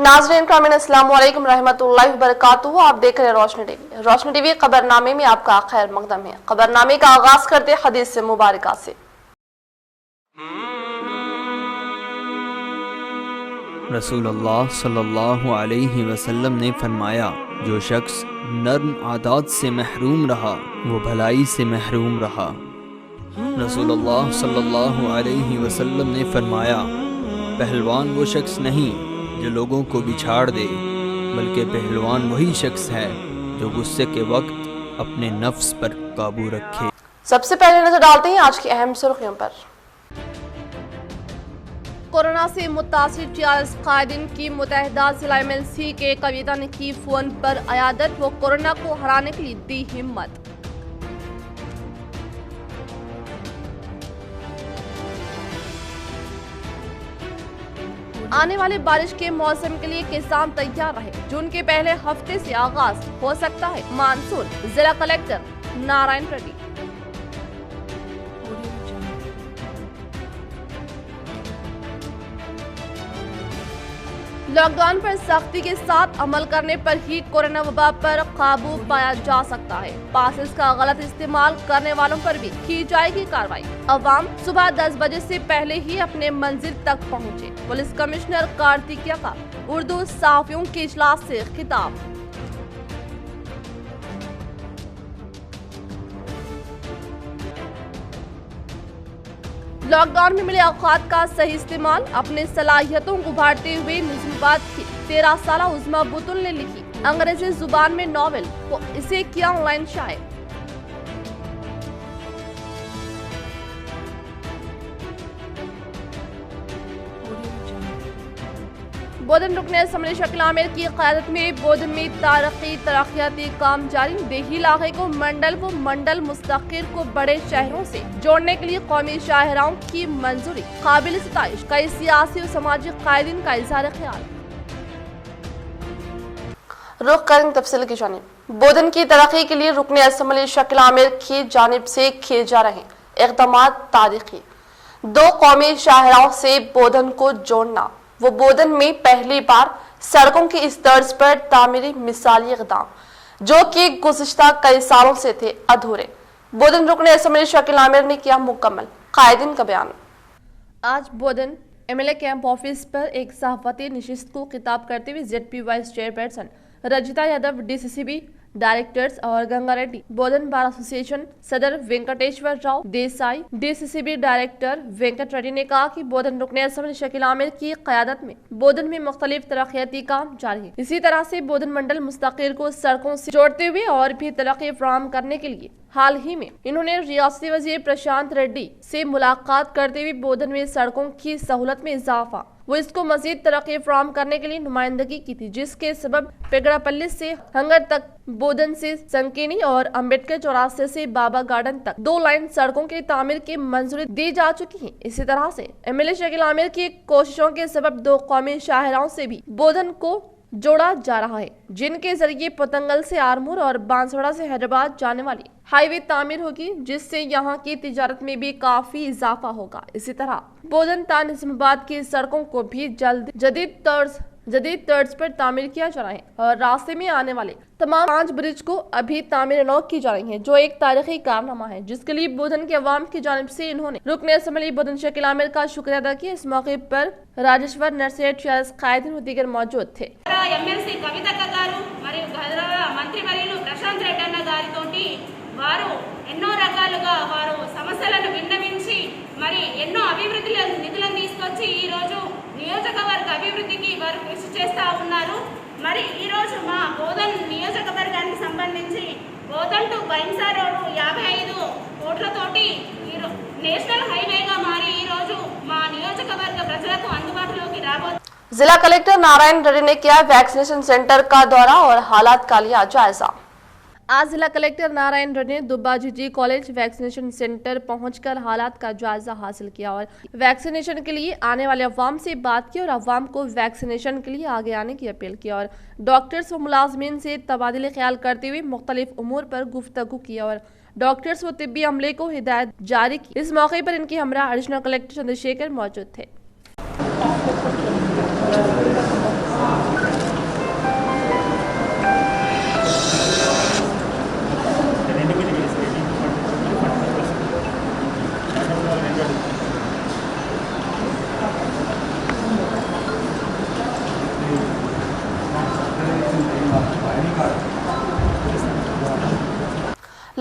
नाज़रीन कामिन अस्सलाम वालेकुम रहमतुल्लाहि व बरकातुहू। आप देख रहे हैं रोशनी टीवी। रोशनी टीवी खबरनामे में आपका खैर मकदम है। खबरनामे का आगाज करते हदीस मुबारका से। रसूलुल्लाह सल्लल्लाहु अलैहि वसल्लम ने फरमाया, जो शख्स नर्म आदात से महरूम रहा वो भलाई से महरूम रहा। रसूलुल्लाह सल्लल्लाहु अलैहि वसल्लम ने फरमाया, पहलवान वो शख्स नहीं जो लोगों को बिछाड़ दे, बल्कि पहलवान वही शख्स है जो गुस्से के वक्त अपने नफ्स पर काबू रखे। सबसे पहले नजर डालते हैं आज की अहम सुर्खियों पर। कोरोना से मुतासिर 40 कायदीन की मुत्तहिदा जिला MLC के कविता ने की फोन पर अयादत, वो कोरोना को हराने के लिए दी हिम्मत। आने वाले बारिश के मौसम के लिए किसान तैयार रहे, जून के पहले हफ्ते से आगाज हो सकता है मानसून। जिला कलेक्टर नारायण रेड्डी। लॉकडाउन पर सख्ती के साथ अमल करने पर ही कोरोना वबा पर काबू पाया जा सकता है। पासेस का गलत इस्तेमाल करने वालों पर भी की जाएगी कार्रवाई। अवाम सुबह 10 बजे से पहले ही अपने मंजिल तक पहुंचे। पुलिस कमिश्नर कार्तिकिया का उर्दू सहाफियों के इजलास से खिताब। लॉकडाउन में मिले औकात का सही इस्तेमाल, अपने सलाहियतों को उभारते हुए निजामाबाद की 13 साला उज़्मा बुतुल ने लिखी अंग्रेजी जुबान में नॉवेल, वो इसे किया ऑनलाइन शाये। बोधन रुकने असम्बली शकील आमिर की क़यादत में बोधन में तरक्याती काम जारी। देही इलाके को मंडल मुस्तक़िर को बड़े शहरों से जोड़ने के लिए कौमी शाहराहों की मंजूरी, काबिल सताइश। कई सियासी और समाजी कायदीन का इज़हार ख्याल। रुख करें तफसील की जानिब। बोधन की तरक्की के लिए रुकने असम्बली शकील आमिर की जानिब से किए जा रहे इक़दाम तारीखी। 2 कौमी शाहराहों से बोधन को जोड़ना, वो बोधन में पहली बार सड़कों की इस तर्ज पर तामीरी मिसाली इक़दाम जो कि गुज़िश्ता कई सालों से थे अधूरे, बोधन रुकने असम्बली शकील आमिर ने किया मुकम्मल। कायदीन का बयान। आज बोधन MLA कैंप ऑफिस पर एक सहाफ़ती नशिस्त को खिताब करते हुए ZP vice chairperson Rajitha Yadav, DCCB directors और गंगा रेड्डी, बोधन बार एसोसिएशन सदर वेंकटेश्वर राव देसाई, DCCB डायरेक्टर वेंकट रेड्डी ने कहा कि बोधन रुकने असम्बली शकील आमिर की क़यादत में बोधन में मुख्तलिफ तरक्याती काम जारी है। इसी तरह से बोधन मंडल मुस्तक़िर को सड़कों से जोड़ते हुए और भी तरक्की फराहम करने के लिए हाल ही में इन्होंने रियासती वज़ीर प्रशांत रेड्डी से मुलाकात करते हुए बोधन में सड़कों की सहूलत में इजाफा वो इसको मजीद तरक्की फराहम करने के लिए नुमाइंदगी की थी, जिसके सबब पेगड़ापल्ली से हंगर तक, बोधन से संकीनी और अम्बेडकर चौराहे से बाबा गार्डन तक 2 लाइन सड़कों की तामीर की मंजूरी दी जा चुकी है। इसी तरह से MLA शकील आमिर की कोशिशों के सबब 2 कौमी शाहराहों से भी बोधन को जोड़ा जा रहा है, जिनके जरिए पतंगल से आरमूर और बांसवाड़ा से हैदराबाद जाने वाली हाईवे तामीर होगी, जिससे यहाँ की तिजारत में भी काफी इजाफा होगा। इसी तरह बोधन ता निजामाबाद की सड़कों को भी जल्द जदीद तर्ज पर तामीर किया जा रहा है और रास्ते में आने वाले तमाम 5 ब्रिज को अभी तामीर नौ की जा रही है, जो एक तारीखी कारनामा है, जिसके लिए बोधन के अवाम की जानिब से इन्होंने रुकने असम्बली बोधन शकील आमिर का शुक्रिया अदा किया। इस मौके पर राजेश्वर नरसेठ, शायद कायदीन दीगर मौजूद थे। MLC कविता गारू మరియు మంత్రివర్యులు ప్రశాంత్ రెడ్డి అన్న గారితోటి వారు ఎన్నో రకాలుగా వారు సమస్యలను విన్నవించి మరి ఎన్నో అభివృద్ధి నిధులను తీసుకొచ్చి ఈ రోజు నియోజకవర్గ అభివృద్ధికి వారు కృషి చేస్తూ ఉన్నారు। మరి ఈ రోజు మా బోధన్ నియోజకవర్గానికి సంబంధించి బోధన్ టు బైన్సా రోడ్ 55 కోట్లతోటి నేషనల్ హైవేగా మారి ఈ రోజు మా నియోజకవర్గ ప్రజలకు అందుబాటులోకి రాబోతుంది। जिला कलेक्टर नारायण रेड्डी ने किया वैक्सीनेशन सेंटर का दौरा और हालात का लिया जायजा। आज जिला कलेक्टर नारायण रेड्डी ने Dubba GG college vaccination centre पहुंचकर हालात का जायजा हासिल किया और वैक्सीनेशन के लिए आने वाले अवाम से बात की और अवाम को वैक्सीनेशन के लिए आगे आने की अपील की और डॉक्टर्स व मुलाजमीन से तबादले ख्याल करते हुए मुख्तलिफ उमूर पर गुफ्तगू किया और डॉक्टर्स व तिब्बी अमले को हिदायत जारी की। इस मौके पर इनकी हमरा एडिशनल कलेक्टर चंद्रशेखर मौजूद थे।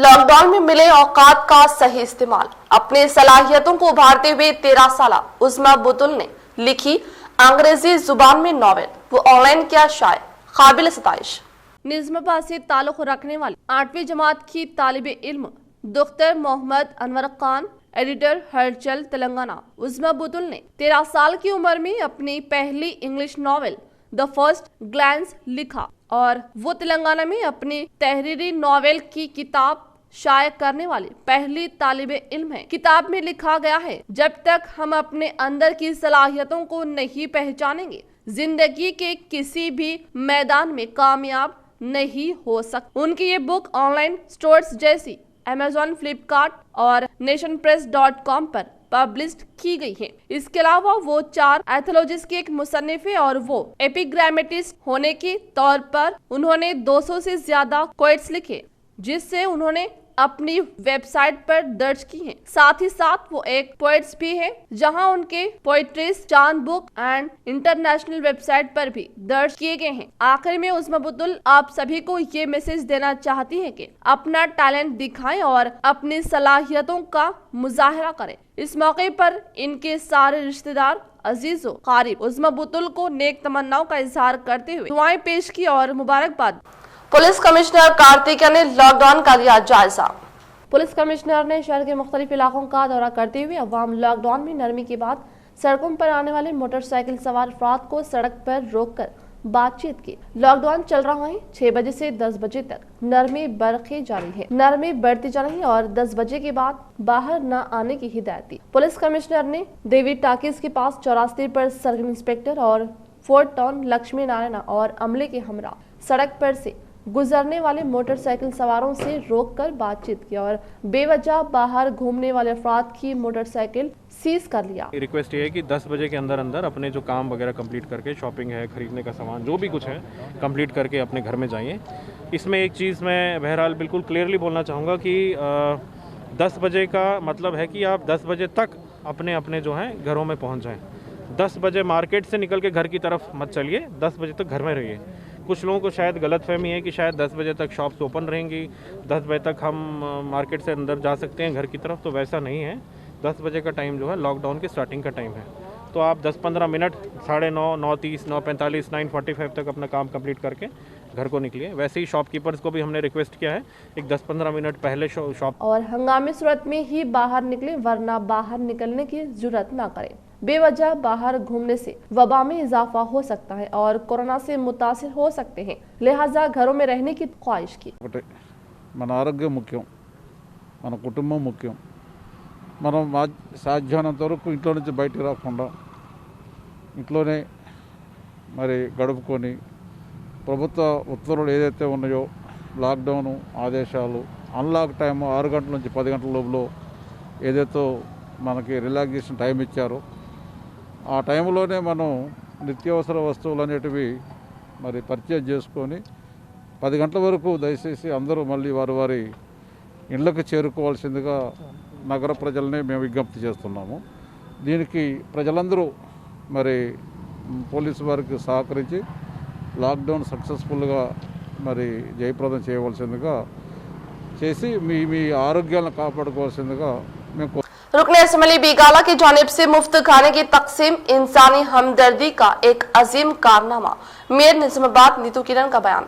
लॉक डाउन में मिले औकात का सही इस्तेमाल, अपनी सलाहियतों को उभारते हुए 13 साल उज़्मा बुतुल ने लिखी अंग्रेजी जुबान में नॉवेल, वो ऑनलाइन किया शाये, काबिल सताइश। निज़ामाबाद से ताल्लुक़ रखने वाली 8वीं जमात की तालिब इल्म डॉक्टर मोहम्मद अनवर खान, एडिटर हलचल तेलंगाना। उज़्मा बुतुल ने 13 साल की उम्र में अपनी पहली English novel the first glance लिखा और वो तेलंगाना में अपनी तहरीरी नॉवेल की किताब शाये करने वाली पहली तालिब इल्म है। किताब में लिखा गया है, जब तक हम अपने अंदर की सलाहियतों को नहीं पहचानेंगे, जिंदगी के किसी भी मैदान में कामयाब नहीं हो सकते। उनकी ये बुक ऑनलाइन स्टोर्स जैसी Amazon, फ्लिपकार्ट और nationpress.com पर पब्लिश की गई है। इसके अलावा वो 4 एथोलॉजिस्ट के एक मुसन्निफ है और वो एपिग्रामेटिस्ट होने के तौर पर उन्होंने 200 से ज्यादा क्वेट्स लिखे, जिससे उन्होंने अपनी वेबसाइट पर दर्ज की हैं। साथ ही साथ वो एक पोएट्स भी है, जहां उनके पोएट्रीज चांद बुक एंड इंटरनेशनल वेबसाइट पर भी दर्ज किए गए हैं। आखिर में उज़्मा बुतुल आप सभी को ये मैसेज देना चाहती है कि अपना टैलेंट दिखाएं और अपनी सलाहियतों का मुजाहरा करें। इस मौके पर इनके सारे रिश्तेदार, अजीजों, कारिब उज़्मा बुतुल को नेक तमन्नाओं का इजहार करते हुए दुआएं पेश की और मुबारकबाद। पुलिस कमिश्नर कार्तिकेय ने लॉकडाउन का लिया जायजा। पुलिस कमिश्नर ने शहर के मुख्तलिफ इलाकों का दौरा करते हुए अवाम लॉकडाउन में नरमी के बाद सड़कों पर आने वाले मोटरसाइकिल सवार अफराद को सड़क पर रोककर बातचीत की। लॉकडाउन चल रहा है, 6 बजे से 10 बजे तक नरमी बढ़ती जा रही है और 10 बजे के बाद बाहर न आने की हिदायत दी। पुलिस कमिश्नर ने देवी टाकिज के पास चौरास्ते पर सर्किल इंस्पेक्टर और फोर्ट टाउन लक्ष्मी नारायण और अमले के हमरा सड़क पर से गुजरने वाले मोटरसाइकिल सवारों से रोककर बातचीत की और बेवजह बाहर घूमने वाले अफराद की मोटरसाइकिल सीज कर लिया। रिक्वेस्ट ये है कि 10 बजे के अंदर अंदर अपने जो काम वगैरह कंप्लीट करके, शॉपिंग है, खरीदने का सामान जो भी कुछ है कंप्लीट करके अपने घर में जाइए। इसमें एक चीज़ मैं बहरहाल बिल्कुल क्लियरली बोलना चाहूँगा कि 10 बजे का मतलब है कि आप 10 बजे तक अपने अपने जो हैं घरों में पहुँच जाएँ। 10 बजे मार्केट से निकल के घर की तरफ मत चलिए, 10 बजे तक घर में रहिए। कुछ लोगों को शायद गलतफहमी है कि शायद 10 बजे तक शॉप्स ओपन रहेंगी, 10 बजे तक हम मार्केट से अंदर जा सकते हैं घर की तरफ, तो वैसा नहीं है। 10 बजे का टाइम जो है लॉकडाउन के स्टार्टिंग का टाइम है, तो आप 10-15 मिनट 9:30, 9:30, 9:45, 9:45 तक अपना काम कंप्लीट करके घर को निकलिए। वैसे ही शॉपकीपर्स को भी हमने रिक्वेस्ट किया है एक 10-15 मिनट पहले शॉप और हंगामी सूरत में ही बाहर निकले, वरना बाहर निकलने की जरूरत ना करें। बेवजह बाहर घूमने से वबा में इजाफा हो सकता है और कोरोना से मुतासिर हो सकते हैं, लिहाजा घरों में रहने की ख्वाहिश की। మన ఆరోగ్యం ముఖ్యం, మన కుటుంబం ముఖ్యం. మనం సాధ్యమైనంత వరకు ఇంట్లో నుంచి బయటికి రాకుండా ఇంట్లోనే మరి గడుపుకొని ప్రభుత్వ ఉత్తర్వులు ఏదైతే ఉన్నాయో లాక్డౌన్ ఆదేశాలు, అన్లాక్ టైం 6 గంటల నుంచి 10 గంటల లోపల ఏదైతే మనకి రిలాక్సేషన్ టైం ఇచ్చారో ఆ టైంలోనే మనం నిత్యావసర వస్తువులు అనేటివి మరి పర్చేజ్ చేసుకొని 10 గంటల వరకు దయచేసి అందరూ మళ్ళీ వారి ఇళ్లకు చేరుకోవాల్సిందిగా నగర ప్రజల్ని మేము విజ్ఞప్తి చేస్తున్నాము. దీనికి ప్రజలందరూ మరి పోలీసు వారికి సహకరించి లాక్డౌన్ సక్సెస్ఫుల్గా మరి జయప్రదం చేయవలసిందిగా చేసి మీ ఆరోగ్యాలను కాపాడుకోవాల్సిందిగా మేము रुकने असम्बली बीगाला की जानिब से मुफ्त खाने की तकसीम इंसानी हमदर्दी का एक अजीम कारनामा, मेयर निज़ामाबाद नीतू किरण का बयान।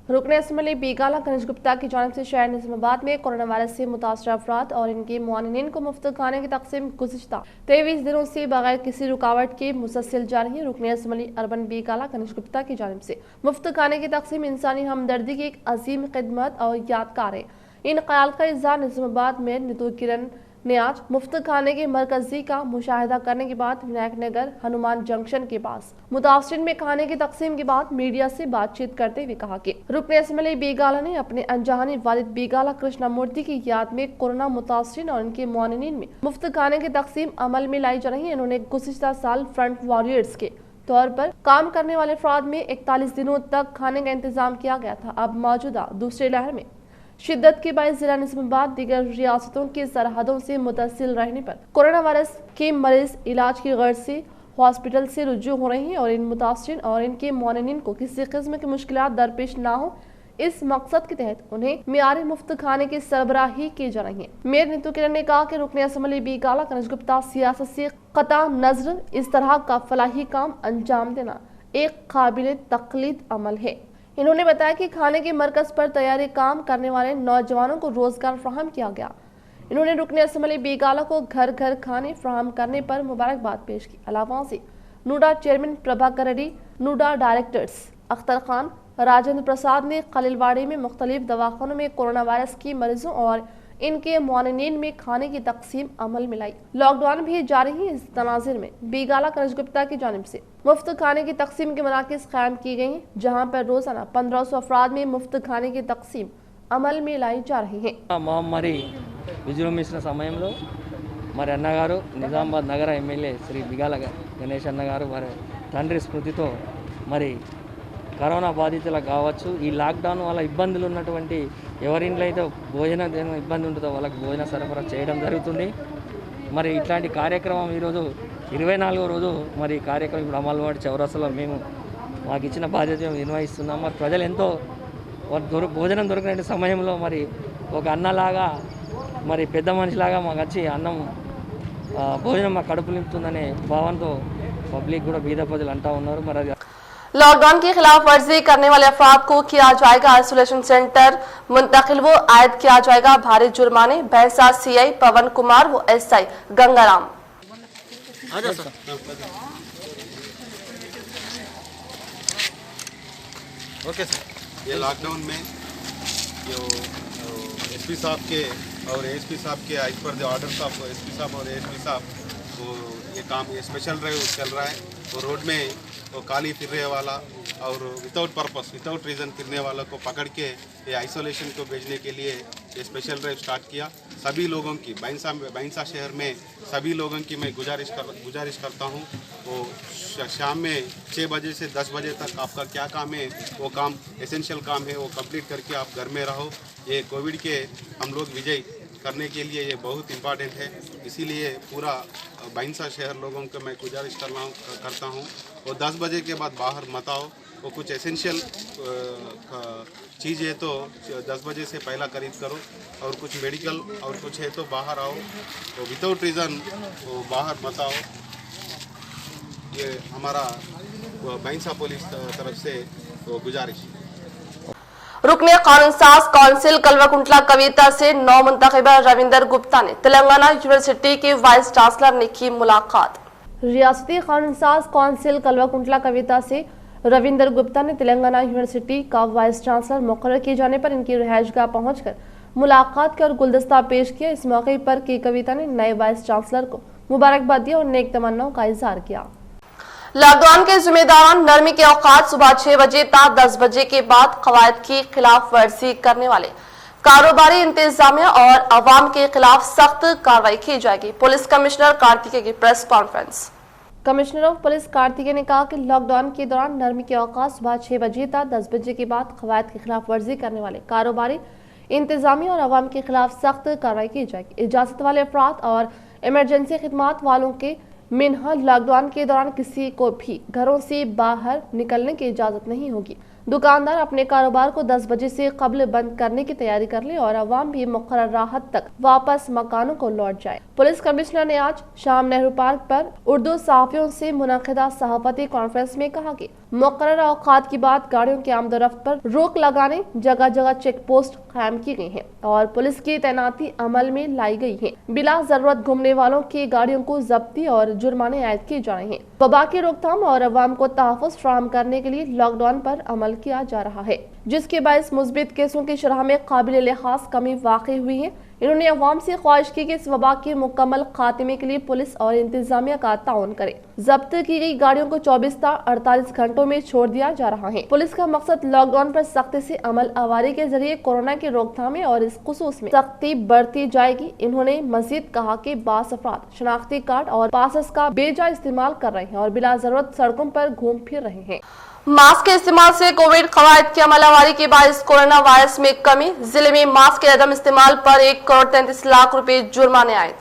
रुकने असम्बली बीगाला गणेश गुप्ता की जानिब से शहर निज़ामाबाद में कोरोना वायरस से मुतासर अफराद और इनके मुआनिन को मुफ्त खाने की तकसीम गुज़िश्ता 23 दिनों से बगैर किसी रुकावट के मुसलसल जारी है। रुकने असम्बली अर्बन बीगाला गणेश गुप्ता की जानिब से मुफ्त खाने की तकसीम इंसानी हमदर्दी की एक अजीम खिदमत और यादगार है। इन ख्याल का इज़हार निज़ामाबाद में नीतू किरण ने आज मुफ्त खाने के मरकजी का मुशाहिदा करने के बाद विनायक नगर हनुमान जंक्शन के पास मुतासिरीन में खाने की तकसीम के बाद मीडिया से बातचीत करते हुए कहा कि रुकने असम्बली बीगाला ने अपने अनजानी वालिद बीगाला कृष्णा मूर्ति की याद में कोरोना मुतासिरीन और उनके मुआनिन में मुफ्त खाने की तकसीम अमल में लाई जा रही है। इन्होंने गुज़िश्ता साल फ्रंट वॉरियर्स के तौर पर काम करने वाले अफराद में 41 दिनों तक खाने का इंतजाम किया गया था। अब मौजूदा दूसरी लहर में शिद्दत के बायस जिला निज़ामाबाद दीगर रियासतों की सरहदों से मुतसिल रहने पर कोरोना वायरस के मरीज इलाज की गर्ज से हॉस्पिटल से रुजू हो रहे हैं और इन मुतासिरीन और इनके मुआनिन को किसी किस्म की मुश्किलात दरपेश ना हो, इस मकसद के तहत उन्हें मियारी मुफ्त खाने की सरबराही की जा रही है। मेयर नीतू किरण ने कहा कि रुकने असम्बली बीगाला कनिष्क गुप्ता सियासत से कता नजर इस तरह का फलाही काम अंजाम देना एक काबिल तकलीद अमल है। इन्होंने बताया कि खाने के मरकज पर तैयारी काम करने वाले नौजवानों को रोजगार फराहम किया गया। इन्होंने रुकने असम्बली बीगाला को घर घर खाने फराहम करने पर मुबारकबाद पेश की। अलावा से नूडा चेयरमैन प्रभाकर रेड्डी, नूडा डायरेक्टर्स अख्तर खान, राजेंद्र प्रसाद ने खलीलवाड़ी में मुख्तलिफ दवाखानों में कोरोना वायरस की मरीजों और इनके मुआनिन में खाने की तकसीम अमल में लाई। लॉकडाउन भी जारी है। इस तनाजिर में बीगाला कनिष्क गुप्ता की जानिब से मुफ्त खाने की तकसीम के मराकज़ कायम की गई हैं, जहाँ पर रोजाना 1500 अफराद में मुफ्त खाने की तकसीम अमल में लाई जा रही है। మరి విజృంభించిన సమయంలో మరి అన్నగారు నిజామాబాద్ నగర ఎమ్మెల్యే శ్రీ బిగాల గణేష్ అన్నగారు వారి తండ్రి స్మృతితో మరి కరోనా బాధితులకు కావచ్చు, ఈ లాక్డౌన్ వల్ల ఇబ్బందులు ఉన్నటువంటి ఎవరింట్లో అయితే భోజన ఇబ్బంది ఉంటుందో వాళ్ళకి భోజన సరఫరా చేయడం జరుగుతుంది. మరి ఇట్లాంటి కార్యక్రమం ఈరోజు 24వ రోజు మరి కార్యక్రమం ఇప్పుడు అమలువాడి చౌరస్తాలో మేము మాకు ఇచ్చిన బాధ్యత నిర్వహిస్తున్నాం. మరి ప్రజలు ఎంతో భోజనం దొరికిన సమయంలో మరి ఒక అన్నలాగా మరి పెద్ద మనిషిలాగా మాకు వచ్చి అన్నం భోజనం మా కడుపు నింపుతుందనే భావంతో పబ్లిక్ కూడా బీద ప్రజలు అంటూ ఉన్నారు. మరి అది लॉकडाउन की खिलाफ वर्जी करने वाले अफराद को किया जाएगा आइसोलेशन सेंटर मुंतकिल व आयद किया जाएगा भारी जुर्माने। भैंसा सीआई पवन कुमार व एसआई गंगाराम। ओके सर, ये लॉकडाउन में जो एसपी साहब के और एएसपी साहब के आज पर जो ऑर्डर साहब एसपी साहब और एएसपी साहब वो ये काम ये स्पेशल ड्राइव चल रहा है। वो रोड में वो काली फिरने वाला और विदाउट पर्पस विदाउट रीज़न फिरने वालों को पकड़ के ये आइसोलेशन को भेजने के लिए ये स्पेशल ड्राइव स्टार्ट किया। सभी लोगों की बैंसा शहर में सभी लोगों की मैं गुजारिश करता हूँ, वो शाम में 6 बजे से 10 बजे तक आपका क्या काम है वो काम एसेंशियल काम है वो कंप्लीट करके आप घर में रहो। ये कोविड के हम लोग विजय करने के लिए ये बहुत इम्पॉर्टेंट है। इसीलिए पूरा बैंसा शहर लोगों को मैं गुजारिश करता हूँ वो 10 बजे के बाद बाहर मत आओ। वो कुछ एसेंशियल चीज़ है तो 10 बजे से पहला खरीद करो और कुछ मेडिकल और कुछ है तो बाहर आओ। तो विदाउट रीज़न वो बाहर मत आओ। ये हमारा बैंसा पुलिस तरफ से वो गुजारिश। रुकने कानून साज काउंसिल कलवाकुंटला कविता से नौ मुंतखबा रविंदर गुप्ता ने तेलंगाना यूनिवर्सिटी के वाइस चांसलर ने की मुलाकात। रियासती कानून साज काउंसिल कलवाकुंटला कविता से रविंदर गुप्ता ने तेलंगाना यूनिवर्सिटी का वाइस चांसलर मुकर्रर किए जाने पर इनकी रिहाइशगाह पहुंचकर मुलाकात की और गुलदस्ता पेश किया। इस मौके पर की कविता ने नए वाइस चांसलर को मुबारकबाद दी और नेक तमन्नाओं का इजहार किया। लॉकडाउन के जिम्मेदारान नरमी के औकात सुबह 6 बजे ता 10 बजे के बाद कवायद की खिलाफ वर्जी करने वाले कारोबारी इंतजामिया और अवाम के खिलाफ सख्त कार्रवाई की जाएगी। पुलिस कमिश्नर कार्तिकेय की press conference. Commissioner of police Kartikeya ने कहा कि लॉकडाउन के दौरान नरमी के औकात सुबह 6 बजे ता 10 बजे के बाद कवायद की खिलाफ वर्जी करने वाले कारोबारी इंतजामिया और अवाम के खिलाफ सख्त कार्रवाई की जाएगी। इजाजत वाले अफराद और इमरजेंसी खिदमात वालों के मिनहा लॉकडाउन के दौरान किसी को भी घरों से बाहर निकलने की इजाजत नहीं होगी। दुकानदार अपने कारोबार को 10 बजे से कबल बंद करने की तैयारी कर ले और अवाम भी मुकर्रर राहत तक वापस मकानों को लौट जाए। पुलिस कमिश्नर ने आज शाम नेहरू पार्क पर उर्दू सहाफियों से मुनाकिदा सहाफती कॉन्फ्रेंस में कहा कि मुकर्रर औकात के बाद गाड़ियों के आमदोरफ्त पर रोक लगाने जगह जगह चेक पोस्ट कायम की गई है और पुलिस की तैनाती अमल में लाई गई है। बिला जरूरत घूमने वालों की गाड़ियों को जब्ती और जुर्माने आयद किए जा रहे हैं। वबा की रोकथाम और अवाम को तहफ़्फ़ुज़ फराहम करने के लिए लॉकडाउन पर अमल किया जा रहा है, जिसके बायस मुस्बित केसों की शरह में काबिल लिहाज कमी वाक़ई हुई है। इन्होंने अवाम से ख्वाहिश की कि इस वबा के मुकम्मल खात्मे के लिए पुलिस और इंतजामिया का ताउन करे। जब्त की गई गाड़ियों को 24 ता 48 घंटों में छोड़ दिया जा रहा है। पुलिस का मकसद लॉकडाउन पर सख्ती से अमल आवारी के जरिए कोरोना की रोकथाम है और इस खुसूस में सख्ती बढ़ती जाएगी। इन्होंने मजीद कहा कि बास अफराद शनाख्ती कार्ड और पासेस का बेजा इस्तेमाल कर रहे हैं और बिला जरूरत सड़कों पर घूम फिर रहे हैं। मास्क के इस्तेमाल से कोविड कवायद की अमलावारी के बायस कोरोना वायरस में कमी। जिले में मास्क के अदम इस्तेमाल पर 1 करोड़ 33 लाख रुपए जुर्माने आए।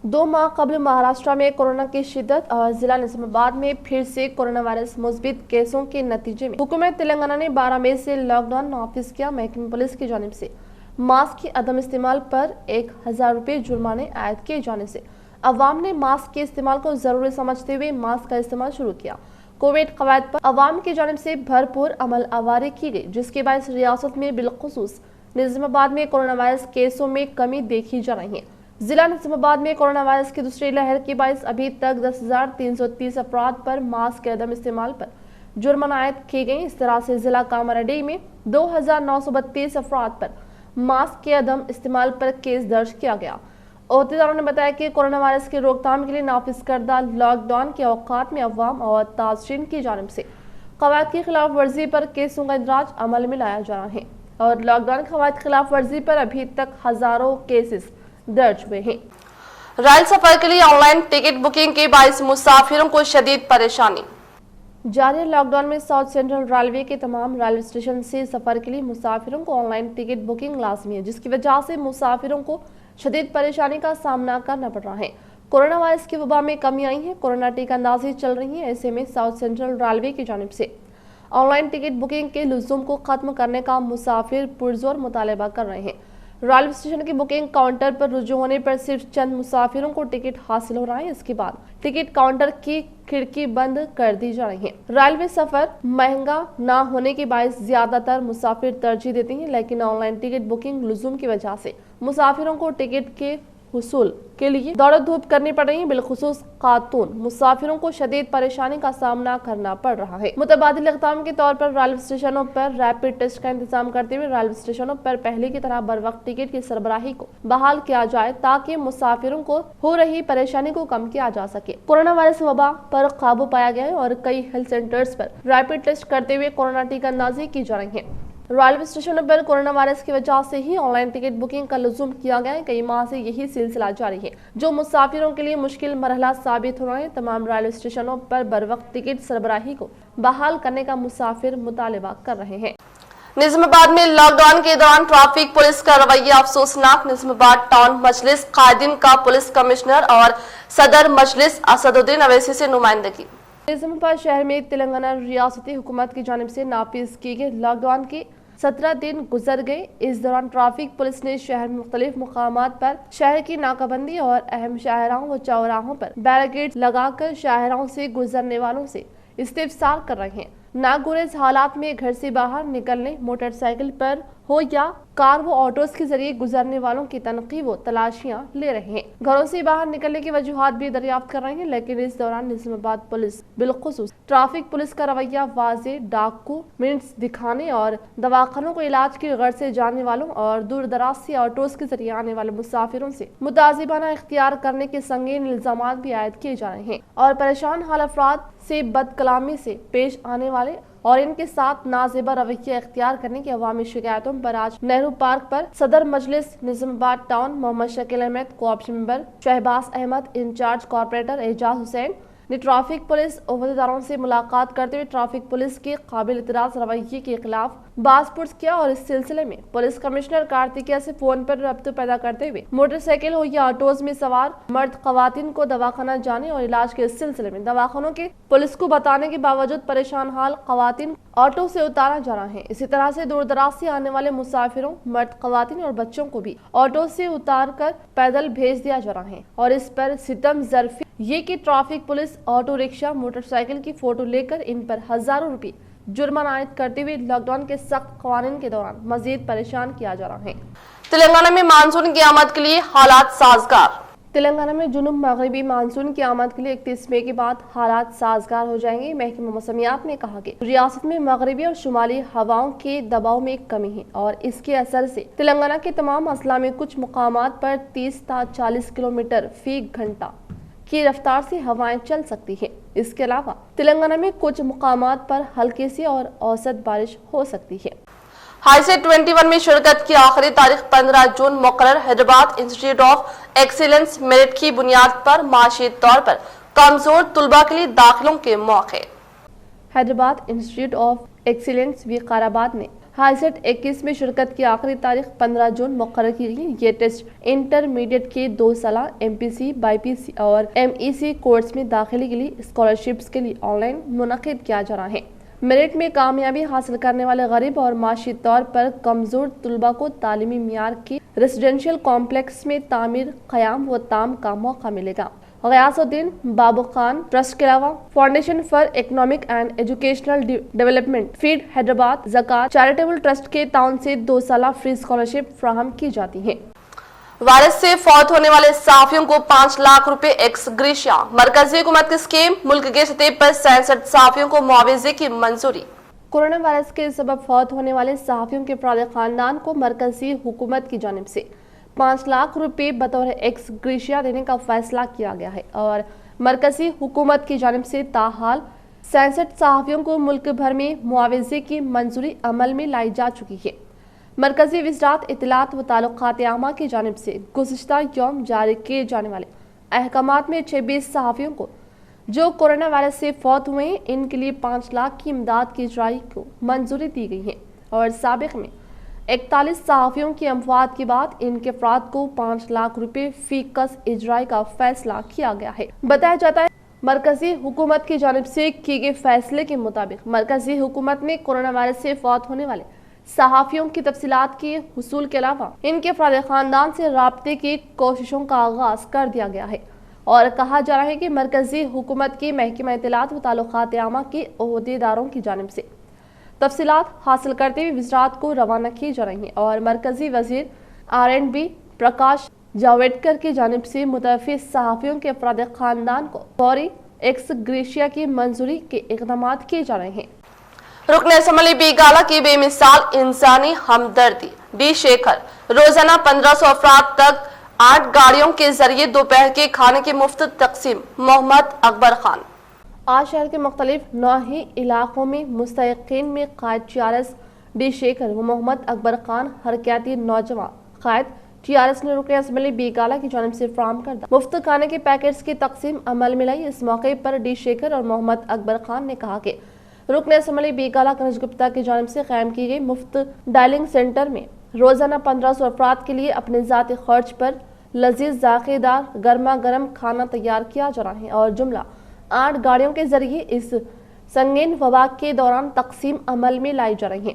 2 माह कबल महाराष्ट्र में कोरोना की शिद्दत और जिला निजामाबाद में फिर से कोरोना वायरस मुस्बित केसों के नतीजे में हुकूमत तेलंगाना ने 12 मई से लॉकडाउन नाफिज किया। महकमे पुलिस की जानिब से मास्क के अदम इस्तेमाल पर 1000 रुपये जुर्माने आयद किए जाने से अवाम ने मास्क के इस्तेमाल को जरूरी समझते हुए मास्क का इस्तेमाल शुरू किया। कोविड कवायद पर अवाम की जानिब से भरपूर अमल आवारी की गई, जिसके बाद रियासत में बिलखुसूस निजामाबाद में कोरोना वायरस केसों में कमी देखी जा रही है। जिला निजामाबाद में कोरोना वायरस की दूसरी लहर के बायस अभी तक 10,330 अफराद पर मास्क के अदम इस्तेमाल पर जुर्माना आयद की गई। इस तरह से जिला कामारेड्डी में 2,932 अफराद पर मास्क के अदम इस्तेमाल पर केस दर्ज किया गया। अहदेदारों ने बताया कि कोरोना वायरस की रोकथाम के लिए नाफिज करदा लॉकडाउन के औकात में अवाम और ताजरीन की जानिब से कवायद की खिलाफ वर्जी पर केसों का इंदराज अमल में लाया जा रहा है और लॉकडाउन कवायद की खिलाफ वर्जी पर अभी तक हजारों केसेस दर्ज हुए हैं। रेल सफर के लिए ऑनलाइन टिकट बुकिंग के बायस मुसाफिरों को शदीद परेशानी। जारी लॉकडाउन में साउथ सेंट्रल रेलवे के तमाम रेलवे स्टेशन से सफर के लिए मुसाफिरों को ऑनलाइन टिकट बुकिंग लाजमी है, जिसकी वजह से मुसाफिरों को शदीद परेशानी का सामना करना पड़ रहा है। कोरोना वायरस की वबा में कमी आई है, कोरोना टीका अंदाजी चल रही है। ऐसे में साउथ सेंट्रल रेलवे की जानिब से ऑनलाइन टिकट बुकिंग के लुज़ूम को खत्म करने का मुसाफिर पुरजोर मुतालबा कर रहे हैं। रेलवे स्टेशन की बुकिंग काउंटर पर रुजू होने पर सिर्फ चंद मुसाफिरों को टिकट हासिल हो रहा है। इसके बाद टिकट काउंटर की खिड़की बंद कर दी जा रही है। रेलवे सफर महंगा ना होने के बायस ज्यादातर मुसाफिर तरजीह देते हैं, लेकिन ऑनलाइन टिकट बुकिंग लुज़ूम की वजह से मुसाफिरों को टिकट के हुसूल के लिए दौड़ धूप करनी पड़ रही है। बिलखुसूस खातून मुसाफिरों को शदीद परेशानी का सामना करना पड़ रहा है। मुतबादिल इक़दाम के तौर पर रेलवे स्टेशनों पर रैपिड टेस्ट का इंतजाम करते हुए रेलवे स्टेशनों पर पहले की तरह बर वक्त टिकट की सरबराही को बहाल किया जाए, ताकि मुसाफिरों को हो रही परेशानी को कम किया जा सके। कोरोना वायरस वबा पर काबू पाया गया है और कई हेल्थ सेंटर्स पर रैपिड टेस्ट करते हुए कोरोना टीका अंदाजी की जा रही है। रेलवे स्टेशनों पर कोरोना वायरस की वजह से ही ऑनलाइन टिकट बुकिंग का लुज़ूम किया गया है। कई माह से यही सिलसिला जारी है, जो मुसाफिरों के लिए मुश्किल मरहला साबित हो रहा है। तमाम रेलवे स्टेशनों पर बर वक्त टिकट सरबराही को बहाल करने का मुसाफिर मुतालबा कर रहे हैं। निजामाबाद में लॉकडाउन के दौरान ट्रैफिक पुलिस का रवैया अफसोसनाक। निजामाबाद टाउन मजलिस कायदीन का पुलिस कमिश्नर और सदर मजलिस असदुद्दीन अवैसी से नुमाइंदगी। निजामाबाद शहर में तेलंगाना रियासती हुकूमत की जानिब से नाफिज किए गए लॉकडाउन के 17 दिन गुजर गए। इस दौरान ट्रैफिक पुलिस ने शहर में मुख्तलिफ मुकामात पर शहर की नाकाबंदी और अहम शाहराहों व चौराहों पर बैरिकेड लगाकर शाहराहों से गुजरने वालों से इस्तिफसार कर रहे हैं। नागुरेज हालात में घर से बाहर निकलने, मोटरसाइकिल पर हो या कार व ऑटोस के जरिए गुजरने वालों की तनकीब व तलाशियां ले रहे हैं। घरों से बाहर निकलने की वजूहात भी दरियाफ्त कर रहे हैं, लेकिन इस दौरान निजामाबाद पुलिस बिलखुसूस ट्रैफिक पुलिस का रवैया वाज़े डाकू मिनट्स दिखाने और दवाखानों को इलाज की गर्ज से जाने वालों और दूर दराज से ऑटोस के जरिए आने वाले मुसाफिरों से मुताजिबाना इख्तियार करने के संगीन इल्जामात भी आयद किए जा रहे हैं और परेशान हाल अफराद से बदकलामी से पेश आने वाले और इनके साथ नाजेबा रवैया इख्तियार करने की अवामी शिकायतों पर आज नेहरू पार्क पर सदर Majlis Nizamabad town Mohammad Shakeel Ahmed, co-option member Shahbaz Ahmed, in-charge corporator Ejaz Hussain ने ट्रैफिक पुलिस अहदेदारों से मुलाकात करते हुए ट्रैफिक पुलिस के काबिल इतराज रवैये के खिलाफ बासपुर्स किया और इस सिलसिले में पुलिस कमिश्नर कार्तिकेय से फोन पर रब्ता पैदा करते हुए मोटरसाइकिल हो या ऑटोज में सवार मर्द खवातीन को दवाखाना जाने और इलाज के सिलसिले में दवाखानों के पुलिस को बताने के बावजूद परेशान हाल खवातीन ऑटो से उतारा जा रहा है। इसी तरह से दूर दराज से आने वाले मुसाफिरों, मर्द खवातीन और बच्चों को भी ऑटो से उतार कर पैदल भेज दिया जा रहा है और इस पर सितम जरफी ये कि traffic police auto rickshaw, motorcycle की फोटो लेकर इन पर हजारों रुपए जुर्माना आयद करते हुए लॉकडाउन के सख्त कवानीन के दौरान मजीद परेशान किया जा रहा है। तेलंगाना में मानसून की आमद के लिए हालात साजगार। तेलंगाना में जुनूब मगरबी मानसून की आमद के लिए 31 मई के बाद हालात साजगार हो जाएंगे। महकमा मौसमियात ने कहा कि रियासत में मगरबी और शुमाली हवाओं के दबाव में कमी है और इसके असर से तेलंगाना के तमाम अजला में कुछ मुकामात पर 30 से 40 किलोमीटर फी घंटा की रफ्तार से हवाएं चल सकती है। इसके अलावा तेलंगाना में कुछ मुकामात पर हल्की सी और औसत बारिश हो सकती है। हाईसेट 21 में शिरकत की आखिरी तारीख 15 जून मुकर्रर। Hyderabad institute of excellence merit की बुनियाद पर माशी तौर पर कमजोर तुलबा के लिए दाखिलों के मौके। Hyderabad institute of excellence Vikarabad ने हाईसेट 21 में शिरकत की आखिरी तारीख 15 जून मुकर्रर की गई। ये टेस्ट इंटरमीडिएट के 2 साल MPC, BPC और MEC कोर्स में दाखिले के लिए स्कॉलरशिप्स के लिए ऑनलाइन मुनक़िद किया जा रहा है। मेरिट में कामयाबी हासिल करने वाले गरीब और माशी तौर पर कमजोर तलबा को तालीमी मियार के रेसिडेंशियल कॉम्प्लेक्स में तामीर, क़याम व ताम का मौका मिलेगा। गयासुद्दीन बाबू खान ट्रस्ट के अलावा foundation for economic and educational development, FEED Hyderabad, Zakat charitable trust के ताउन से 2 साल फ्री स्कॉलरशिप फराहम की जाती है। वायरस से फौत होने वाले सहाफियों को 5 लाख रुपए एक्स ग्रेशिया। मरकजी हुकूमत की स्कीम, मुल्क की सतह पर 67 सहाफियों को मुआवजे की मंजूरी। कोरोना वायरस के सबब फौत होने वाले सहाफियों के अफराद खानदान को मरकजी हुकूमत की जानिब से 5 लाख रुपए बतौर एक्स ग्रेशिया देने का फैसला किया गया है और मरकजी हुकूमत की जानिब से ताहाल 67 सहाफियों को मुल्क भर में मुआवजे की मंजूरी अमल में लाई जा चुकी है। मरकजी वज़ारत इत्तलात व ताल्लुकात आमा की जानिब से गुज़िश्ता यौम जारी किए जाने वाले अहकामात में 26 सहाफियों को जो कोरोना वायरस से फौत हुए हैं, इनके लिए 5 लाख की इमदाद की इजराई को मंजूरी दी गई है और साबिक़ में 41 सहाफियों की अमवात के बाद इनके अफराद को 5 लाख रुपए फी कस इजराई का फैसला किया गया है। बताया जाता है मरकजी हुकूमत की जानिब से किए गए फैसले के मुताबिक मरकजी हुकूमत ने कोरोना वायरस से फौत होने वाले सहाफियों की तफसीलात के हुसूल के अलावा इनके अफराद खानदान से राब्ते की कोशिशों का आगाज कर दिया गया है और कहा जा रहा है कि मरकजी हुकूमत की महकमा इत्तलात व ताल्लुकात आमा के ओहदेदारों की जानिब से तफसीलात हासिल करते हुए वज़ारत को रवाना की जा रही हैं और मरकजी वज़ीर R&B प्रकाश जावड़ेकर की जानिब से मुतअफ़्फ़िज़ सहाफियों के अफराद खानदान को फौरी एक्स ग्रेशिया की मंजूरी के इक़दाम किए जा रहे हैं। रुकन असम्बली बीगाला की बेमिसाल इंसानी हमदर्दी डी शेखर रोजाना 1500 अफराद तक 8 गाड़ियों के जरिए दोपहर के खाने की मुफ्त तकसीम। मोहम्मद अकबर खान। आज शहर के मुख्तलिफ नौही इलाकों में मुस्तैक़ीन में क़ायद TRS डी शेखर व मोहम्मद अकबर खान हरकयाती नौजवान क़ायद TRS ने रुकन असम्बली बीगाला की जानिब से फराहम करदा मुफ्त खाने के पैकेट्स की तकसीम अमल में लाई। इस मौके पर डी शेखर और मोहम्मद अकबर खान ने कहा कि रुकन असम्बली बीगाला कनज गुप्ता की जानिब से कायम की गई मुफ्त डायलिंग सेंटर में रोजाना 1500 अफराद के लिए अपने ज़ाती खर्च पर लजीज जायकेदार गर्मा गर्म खाना तैयार किया जा रहा है और जुमला 8 गाड़ियों के जरिए इस संगीन वबा के दौरान तकसीम अमल में लाई जा रही है,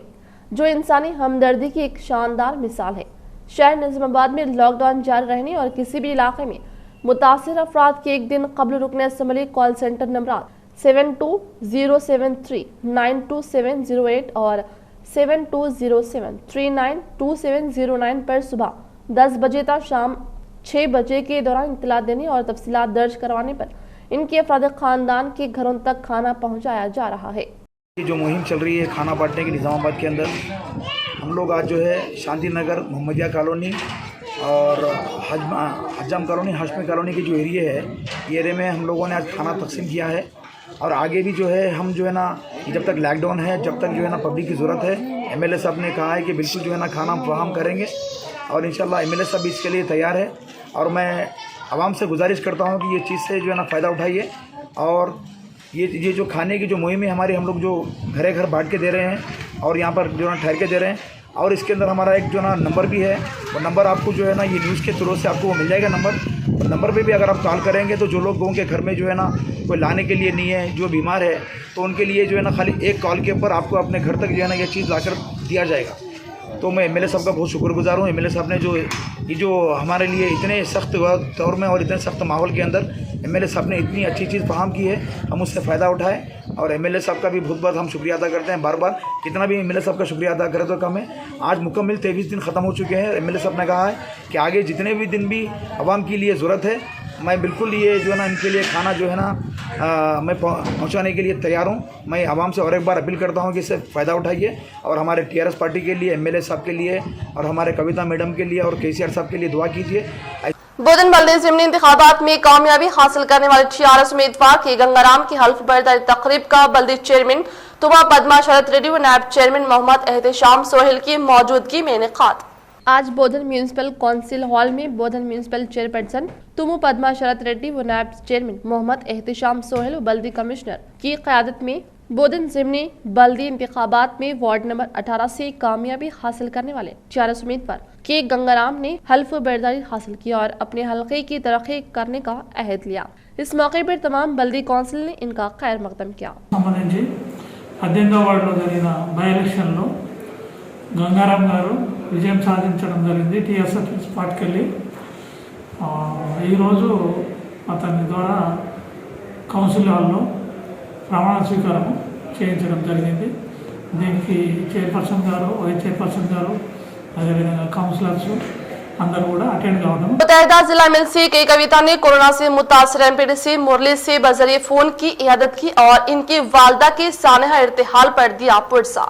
जो इंसानी हमदर्दी की एक शानदार मिसाल है। शहर निज़ामाबाद में लॉकडाउन जारी रहने और किसी भी इलाके में मुतासिर अफराद के एक दिन कबल रुकन असम्बली कॉल सेंटर नंबर 72073 92708 और 7207 392709 पर सुबह 10 बजे तक शाम 6 बजे के दौरान इत्तला देने और तफसीलात दर्ज करवाने पर इनके अफराद खानदान के घरों तक खाना पहुंचाया जा रहा है। जो मुहिम चल रही है खाना बांटने की निज़ामाबाद के अंदर, हम लोग आज जो है शांति नगर, मोहम्मदिया कॉलोनी और हजाम कॉलोनी, हाशमी कॉलोनी की जो एरिया है, ये एरिया में हम लोगों ने आज खाना तकसीम किया है और आगे भी जो है हम जो है ना, जब तक लॉकडाउन है, जब तक जो है ना पब्लिक की ज़रूरत है, MLA साहब ने कहा है कि बिल्कुल जो है ना खाना फराहम करेंगे और इंशाल्लाह MLA साहब भी इसके लिए तैयार है। और मैं आवाम से गुजारिश करता हूँ कि ये चीज़ से जो है ना फ़ायदा उठाइए और ये जो खाने की जो मुहिम है हमारी, हम लोग जो घरे घर बांट के दे रहे हैं और यहाँ पर जो है ना ठहर के दे रहे हैं और इसके अंदर हमारा एक जो ना नंबर भी है, वो नंबर आपको जो है ना ये न्यूज़ के थ्रू से आपको वो मिल जाएगा नंबर पे भी अगर आप कॉल करेंगे तो जो लोगों के घर में जो है ना कोई लाने के लिए नहीं है, जो बीमार है, तो उनके लिए जो है ना खाली एक कॉल के ऊपर आपको अपने घर तक जो है ना ये चीज़ लाकर दिया जाएगा। तो मैं MLA साहब का बहुत शुक्रगुजार हूँ। MLA साहब ने जो हमारे लिए इतने सख्त दौर में और इतने सख्त माहौल के अंदर MLA साहब ने इतनी अच्छी चीज़ फराहम की है, हम उससे फ़ायदा उठाएँ और MLA साहब का भी बहुत बहुत हम शुक्रिया अदा करते हैं। बार बार कितना भी MLA साहब का शुक्रिया अदा करें तो कम है। आज मुकम्मल 23 दिन ख़त्म हो चुके हैं। MLA साहब ने कहा है कि आगे जितने भी दिन भी आवाम के लिए ज़रूरत है, मैं बिल्कुल ये जो है ना इनके लिए खाना जो है ना मैं पहुंचाने के लिए तैयार हूं। मैं आवाम से और एक बार अपील करता हूं कि इससे फ़ायदा उठाइए और हमारे TRS पार्टी के लिए, MLA साहब के लिए और हमारे कविता मैडम के लिए और KCR साहब के लिए दुआ कीजिए। बोधन बल्दी ज़िमनी इंतखाबात में कामयाबी हासिल करने वाले TRS उम्मीदवार की गंगाराम की हल्फ बर्दारी तकरीब का बल्दी चेयरमैन तुमा पद्मा शरत रेड्डी व नायब चेयरमैन मोहम्मद एहतेशाम सोहेल की मौजूदगी में इनेकाद। आज बोधन म्यूनिसिपल काउंसिल हॉल में बोधन म्यूनिसिपल चेयरपर्सन तुमु पद्मा शरत रेड्डी व नायब चेयरमैन मोहम्मद एहतेशाम सोहेल व बल्दी कमिश्नर की क़यादत में बोधन ज़िमनी बल्दी इंतखाबात में वार्ड नंबर 18 से कामयाबी हासिल करने वाले 40 उम्मीदवार के गंगाराम ने हल्फ बर्दारी हासिल की और अपने हल्के की तरक्की करने का अहद लिया। इस मौके पर तमाम बल्दी कौंसिल ने इनका खैर मकदम किया। 18వ వార్డులో జరిగిన బై ఎలక్షన్లో గంగారాం గారు విజయం సాధించడం జరిగింది టీఎస్ఎస్ పార్టీకి. ఈరోజు అతని ద్వారా కౌన్సిల్ హాల్లో ప్రమాణ స్వీకారం చేయించడం జరిగింది. దీనికి చైర్పర్సన్ గారు, వైస్ చైర్పర్సన్ గారు, అదేవిధంగా కౌన్సిలర్స్ అందరూ కూడా అటెండ్ కావడం. मुतहदा जिला एमएलसी के कविता ने कोरोना से मुतासर एमपीडीसी मुरली से बजरिए फोन की इयादत की और इनकी वालदा के सानहा इर्तिहाल पर दिया पुरसा।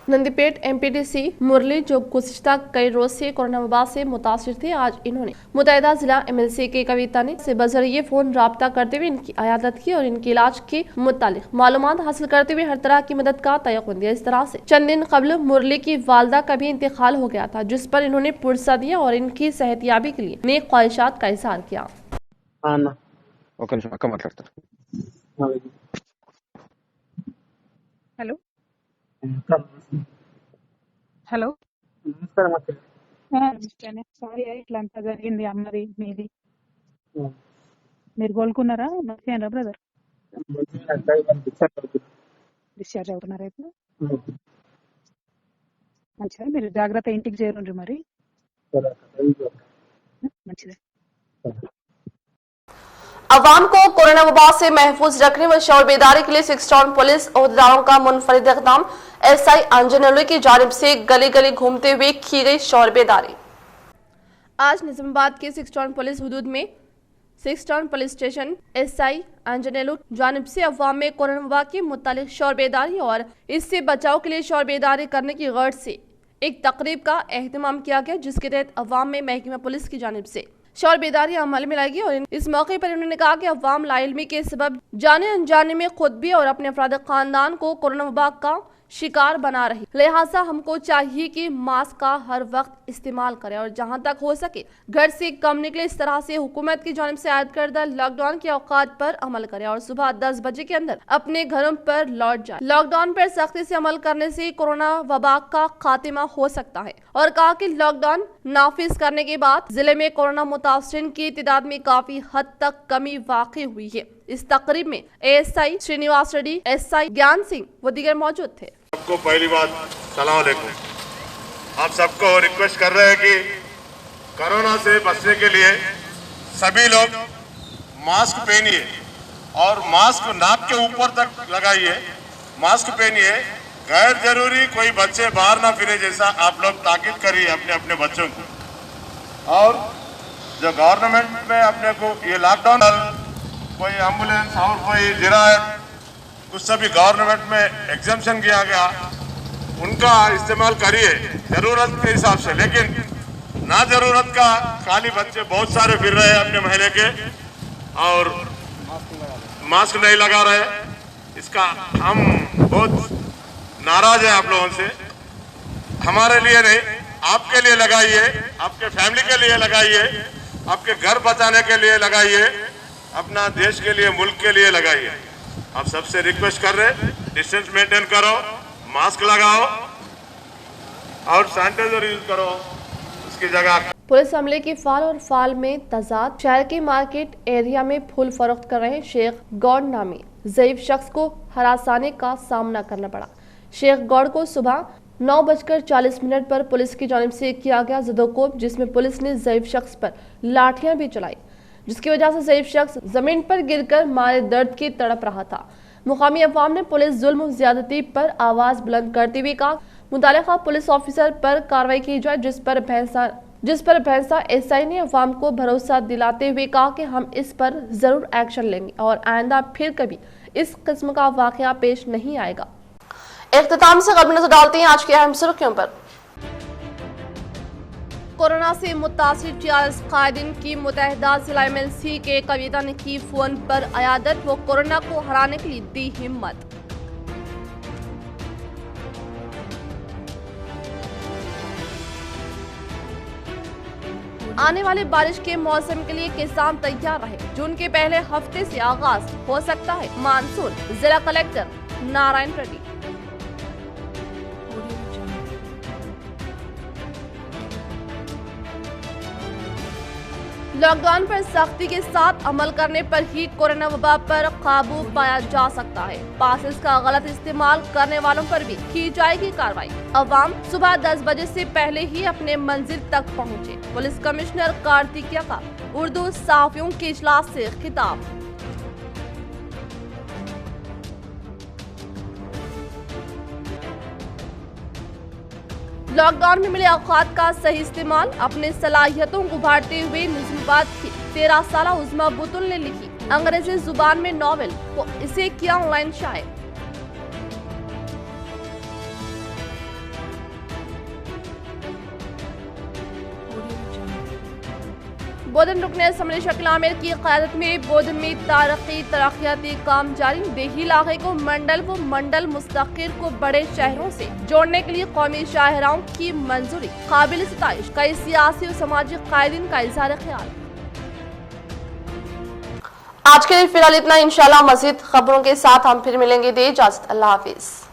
नंदीपेट एमपीडीसी मुरली जो गुज़िश्ता कई रोज से कोरोना वबा से मुतासिर थे, आज इन्होंने मुतहदा जिला एमएलसी के कविता ने से बजरिए फोन राब्ता करते हुए इनकी इयादत की और इनके इलाज के मुतालिक मालूमात हासिल करते हुए हर तरह की मदद का तयक़ुन दिया। इस तरह से चंद दिन कबल मुरली की वालदा का भी इंतकाल हो गया था, जिस पर इन्होंने पुरसा दिया और इनकी सेहतियाबी के लिए नेक ख्वाहिशात का इज़हार किया। హలో హలో నమస్తే. సారీ ఇట్లా అంతా జరిగింది. అమ్మది మీది మీరు కోలుకున్నారా? మంచిగా బ్రదర్ డిశ్చార్జ్ అవుతున్నారా ఇప్పుడు? మంచిదా, మీరు జాగ్రత్త ఇంటికి చేరుండ్రి మరి. మంచిదే. अवाम को कोरोना वबा से महफूज रखने व शौर बेदारी के लिए 6 टाउन पुलिस अहदेदारों का मुनफरिद इक़दाम। एसआई अंजनोली की जानिब से गली गली घूमते हुए की गई शौर बेदारी। आज निजामाबाद के 6 टाउन पुलिस हुदूद में 6 town police station SI Anjaneyulu जानिब से अवाम में कोरोना वबा के मुतालिक शौर बेदारी और इससे बचाव के लिए शौर बेदारी करने की गर्ज से एक तकरीब का एहतमाम किया गया, जिसके तहत अवाम में महकमा पुलिस की जानिब से शौर बेदारी अमल में लाएगी। और इस मौके पर उन्होंने कहा कि अवाम लाइल्मी के सबब जाने अनजाने में खुद भी और अपने अफराद खानदान को कोरोना वबा का शिकार बना रही, लिहाजा हमको चाहिए कि मास्क का हर वक्त इस्तेमाल करें और जहां तक हो सके घर से कम निकले। इस तरह से हुकूमत की जानिब से आयद करदा लॉकडाउन के औकात पर अमल करें और सुबह 10 बजे के अंदर अपने घरों पर लौट जाए। लॉकडाउन पर सख्ती से अमल करने से कोरोना वबा का खात्मा हो सकता है और कहा कि लॉकडाउन नाफिज करने के बाद जिले में कोरोना मुतासरीन की तादाद में काफी हद तक कमी वाक़ई हुई है। इस तकरीब में एएसआई श्रीनिवास रेड्डी, एसआई ज्ञान सिंह व दीगर मौजूद थे। सबको पहली बात सलाम अलैकुम। आप सबको रिक्वेस्ट कर रहे हैं कि कोरोना से बचने के लिए सभी लोग मास्क पहनिए और मास्क नाक के ऊपर तक लगाइए। मास्क पहनिए, गैर जरूरी कोई बच्चे बाहर ना फिरे जैसा आप लोग ताकीद करिए अपने अपने बच्चों को। और जो गवर्नमेंट में अपने को ये लॉकडाउन कोई एम्बुलेंस और कोई जिरायत कुछ सभी गवर्नमेंट में एग्जाम्शन किया गया, उनका इस्तेमाल करिए जरूरत के हिसाब से। लेकिन ना जरूरत का खाली बच्चे बहुत सारे फिर रहे हैं अपने महल्ले के और मास्क नहीं लगा रहे। इसका हम बहुत नाराज हैं आप लोगों से। हमारे लिए नहीं, आपके लिए लगाइए, आपके फैमिली के लिए लगाइए, आपके घर बचाने के लिए लगाइए, अपना देश के लिए, मुल्क के लिए लगाइए। आप सबसे रिक्वेस्ट कर रहे, डिस्टेंस मेंटेन करो, मास्क लगाओ और सैनिटाइजर यूज करो उसकी जगह। पुलिस अमले की फाल और फाल में तजाद। शहर के मार्केट एरिया में फूल फरोख्त कर रहे शेख गौड़ नामी ज़ईफ शख्स को हरासाने का सामना करना पड़ा। शेख गौड़ को सुबह 9:40 पर पुलिस की जानिब से किया गया ज़दोकोब, जिसमें पुलिस ने ज़ईफ शख्स पर लाठियां भी चलाई, जिसकी वजह से ज़ईफ शख्स जमीन पर गिरकर मारे दर्द की तड़प रहा था। मुकामी अवाम ने पुलिस जुल्म और ज्यादती पर आवाज बुलंद करते हुए कहा मुतालिका पुलिस ऑफिसर पर कार्रवाई की जाए, जिस पर भैंसा एसआई ने अवाम को भरोसा दिलाते हुए कहा कि हम इस पर जरूर एक्शन लेंगे और आइंदा फिर कभी इस किस्म का वाकया पेश नहीं आएगा। इख्तिताम से कबल नजर डालते हैं आज की अहम सुर्खियों पर। कोरोना से मुतासिर 40 कायदीन की मुतहदा जिला एमएलसी के कविता ने की फोन पर अयादत, वो कोरोना को हराने के लिए दी हिम्मत। आने वाले बारिश के मौसम के लिए किसान तैयार रहे। जून के पहले हफ्ते से आगाज हो सकता है मानसून। जिला कलेक्टर नारायण रेड्डी। लॉकडाउन पर सख्ती के साथ अमल करने पर ही कोरोना वबा पर काबू पाया जा सकता है। पासेस का गलत इस्तेमाल करने वालों पर भी की जाएगी कार्रवाई। अवाम सुबह 10 बजे से पहले ही अपने मंजिल तक पहुंचे। पुलिस कमिश्नर कार्तिकेय का उर्दू सहाफियों के इजलास से खिताब। लॉकडाउन में मिले औकात का सही इस्तेमाल, अपने सलाहियतों को उभारते हुए निजामाबाद की 13 साला उज़मा बुतुल ने लिखी अंग्रेजी जुबान में नॉवेल को इसे किया ऑनलाइन शाये। बोधन रुकने असम्बली शकील आमिर की क़यादत में बोधन में तरक्याती काम जारी। देही इलाके को मंडल व मंडल मुस्तक़िर को बड़े शहरों से जोड़ने के लिए कौमी शाहराओं की मंजूरी काबिल सिताइश। कई सियासी और समाजी कायदीन का इज़हार ख्याल। आज के लिए फिलहाल इतना। इंशाल्लाह मज़ीद खबरों के साथ हम फिर मिलेंगे। दे इजाज़त, अल्लाह हाफिज़।